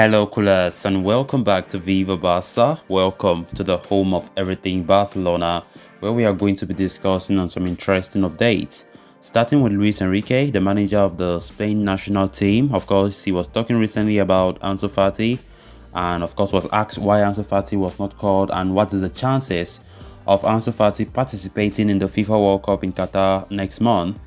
Hello, coolers, and welcome back to Viva Barca. Welcome to the home of everything Barcelona, where we are going to be discussing on some interesting updates. Starting with Luis Enrique, the manager of the Spain national team. Of course, he was talking recently about Ansu Fati, and of course was asked why Ansu Fati was not called and what is the chances of Ansu Fati participating in the FIFA World Cup in Qatar next month.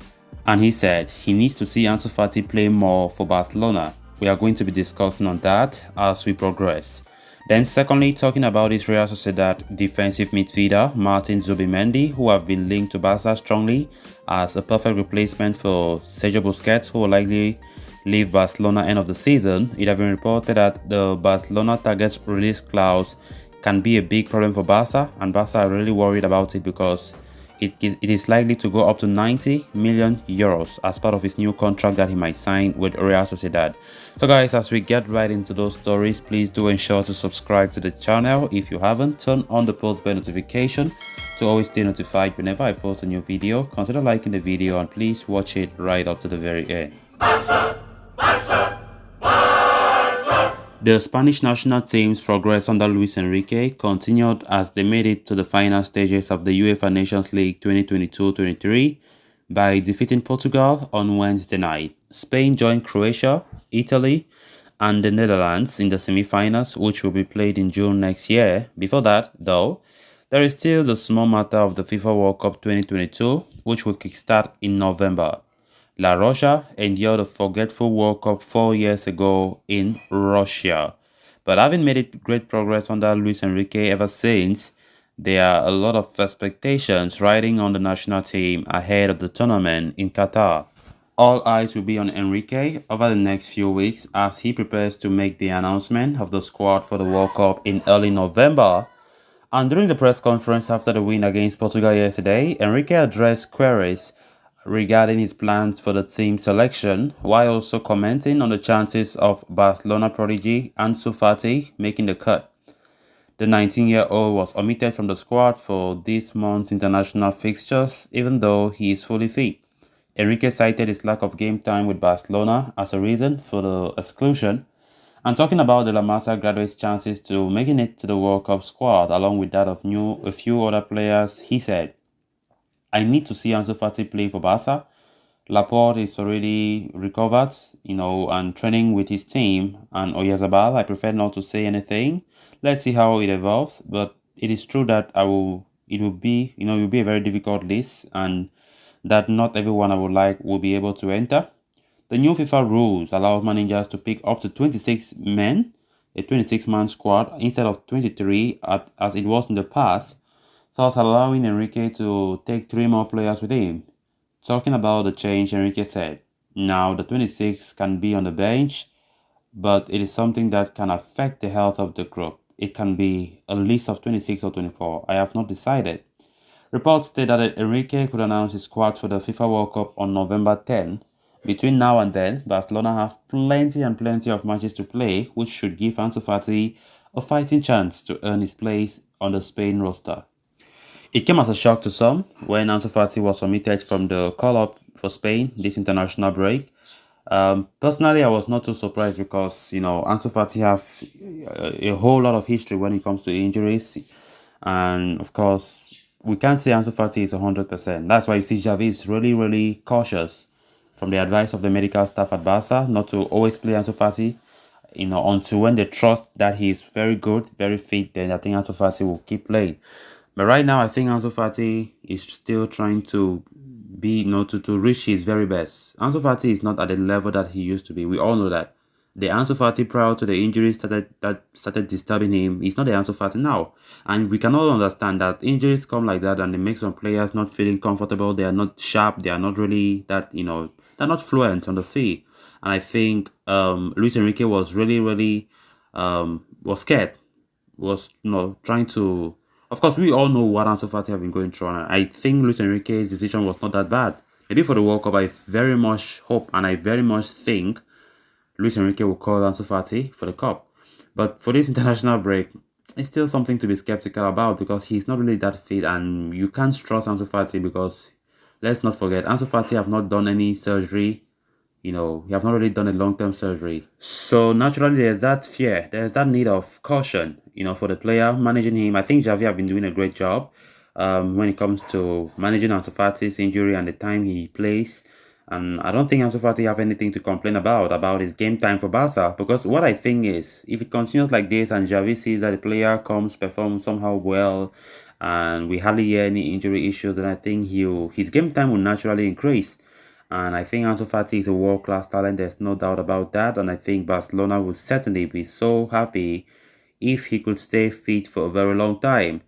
And he said he needs to see Ansu Fati play more for Barcelona. We are going to be discussing on that as we progress. Then secondly, talking about his Real Sociedad defensive midfielder Martin Zubimendi, who have been linked to Barca strongly as a perfect replacement for Sergio Busquets, who will likely leave Barcelona end of the season. It has been reported that the Barcelona target release clause can be a big problem for Barca, and Barca are really worried about it because it is likely to go up to 90 million euros as part of his new contract that he might sign with Real Sociedad. So guys, as we get right into those stories, please do ensure to subscribe to the channel. If you haven't, turn on the post bell notification to always stay notified whenever I post a new video. Consider liking the video and please watch it right up to the very end. Barca! Barca! The Spanish national team's progress under Luis Enrique continued as they made it to the final stages of the UEFA Nations League 2022-23 by defeating Portugal on Wednesday night. Spain joined Croatia, Italy, and the Netherlands in the semi-finals, which will be played in June next year. Before that, though, there is still the small matter of the FIFA World Cup 2022, which will kickstart in November. La Roja endured a forgetful World Cup 4 years ago in Russia, but having made it great progress under Luis Enrique ever since, there are a lot of expectations riding on the national team ahead of the tournament in Qatar. All eyes will be on Enrique over the next few weeks as he prepares to make the announcement of the squad for the World Cup in early November. And during the press conference after the win against Portugal yesterday, Enrique addressed queries regarding his plans for the team selection, while also commenting on the chances of Barcelona prodigy Ansu Fati making the cut. The 19-year-old was omitted from the squad for this month's international fixtures, even though he is fully fit. Enrique cited his lack of game time with Barcelona as a reason for the exclusion, and talking about the La Masia graduates' chances to making it to the World Cup squad, along with that of a few other players, he said, I need to see Ansu Fati play for Barca. Laporte is already recovered, and training with his team. And Oyarzabal, I prefer not to say anything. Let's see how it evolves. But it is true that it will be a very difficult list, and that not everyone I would like will be able to enter. The new FIFA rules allow managers to pick up to 26 men, a 26-man squad, instead of 23 as it was in the past, thus allowing Enrique to take 3 more players with him. Talking about the change, Enrique said, now the 26 can be on the bench, but it is something that can affect the health of the group. It can be a list of 26 or 24. I have not decided. Reports state that Enrique could announce his squad for the FIFA World Cup on November 10. Between now and then, Barcelona have plenty of matches to play, which should give Ansu Fati a fighting chance to earn his place on the Spain roster. It came as a shock to some when Ansu Fati was omitted from the call-up for Spain this international break. Personally, I was not too surprised because, Ansu Fati have a whole lot of history when it comes to injuries. And, of course, we can't say Ansu Fati is 100%. That's why you see Xavi is really, really cautious from the advice of the medical staff at Barca not to always play Ansu Fati, until when they trust that he is very good, very fit, then I think Ansu Fati will keep playing. But right now, I think Ansu Fati is still trying to be, to reach his very best. Ansu Fati is not at the level that he used to be. We all know that. The Ansu Fati prior to the injuries that started disturbing him is not the Ansu Fati now. And we can all understand that injuries come like that and they make some players not feeling comfortable. They are not sharp. They are not really they're not fluent on the field. And I think Luis Enrique was really was scared. Was trying to. Of course, we all know what Ansu Fati have been going through, and I think Luis Enrique's decision was not that bad. Maybe for the World Cup, I very much hope and I very much think Luis Enrique will call Ansu Fati for the Cup. But for this international break, it's still something to be skeptical about because he's not really that fit, and you can't trust Ansu Fati because, let's not forget, Ansu Fati have not done any surgery, he have not really done a long-term surgery. So naturally, there's that fear, there's that need of caution, for the player managing him. I think Xavi have been doing a great job when it comes to managing Ansu Fati's injury and the time he plays. And I don't think Ansu Fati have anything to complain about his game time for Barca. Because what I think is, if it continues like this and Xavi sees that the player performs somehow well, and we hardly hear any injury issues, then I think his game time will naturally increase. And I think Ansu Fati is a world-class talent. There's no doubt about that. And I think Barcelona will certainly be so happy if he could stay fit for a very long time.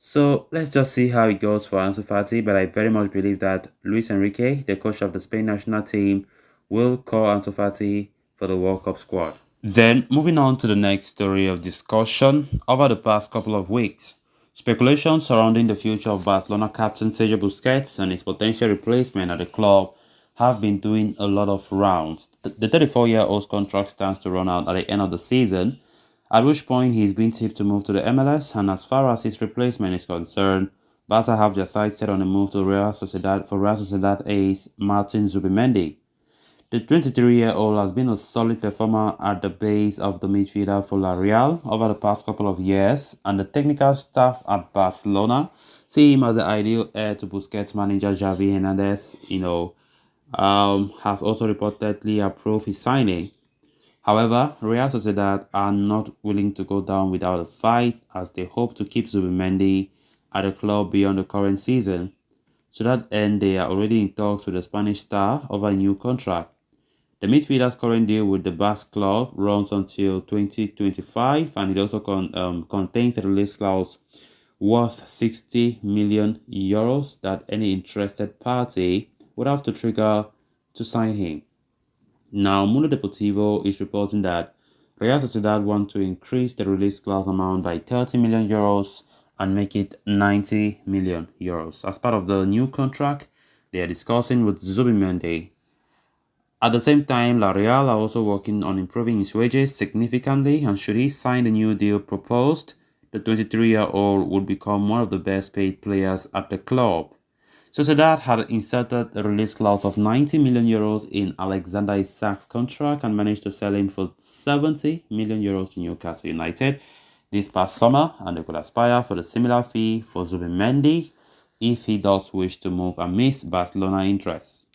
So let's just see how it goes for Ansu Fati. But I very much believe that Luis Enrique, the coach of the Spain national team, will call Ansu Fati for the World Cup squad. Then moving on to the next story of discussion. Over the past couple of weeks, speculation surrounding the future of Barcelona captain Sergio Busquets and his potential replacement at the club have been doing a lot of rounds. The 34-year-old's contract stands to run out at the end of the season, at which point he's been tipped to move to the MLS, and as far as his replacement is concerned, Barca have their sights set on a move to Real Sociedad ace Martin Zubimendi. The 23-year-old has been a solid performer at the base of the midfielder for La Real over the past couple of years, and the technical staff at Barcelona see him as the ideal heir to Busquets manager Xavi Hernandez, has also reportedly approved his signing. However, Real Sociedad are not willing to go down without a fight, as they hope to keep Zubimendi at the club beyond the current season. To that end, they are already in talks with the Spanish star over a new contract. The midfielder's current deal with the Basque club runs until 2025, and it also contains a release clause worth 60 million euros that any interested party would have to trigger to sign him. Now, Mundo Deportivo is reporting that Real Sociedad want to increase the release clause amount by 30 million euros and make it 90 million euros. As part of the new contract, they are discussing with Zubimendi. At the same time, La Real are also working on improving his wages significantly, and should he sign the new deal proposed, the 23-year-old would become one of the best paid players at the club. Sociedad had inserted a release clause of 90 million euros in Alexander Isak's contract and managed to sell him for 70 million euros to Newcastle United this past summer, and they could aspire for the similar fee for Zubimendi if he does wish to move amidst Barcelona interests.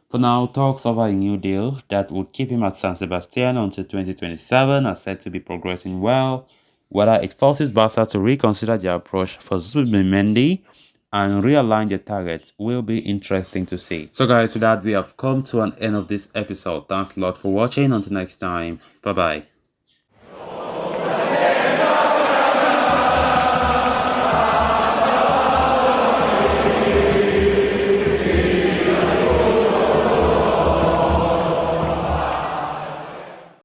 For now, talks over a new deal that would keep him at San Sebastian until 2027 are said to be progressing well. Whether it forces Barca to reconsider their approach for Zubimendi and realign their targets will be interesting to see. So guys, with that, we have come to an end of this episode. Thanks a lot for watching. Until next time, bye bye.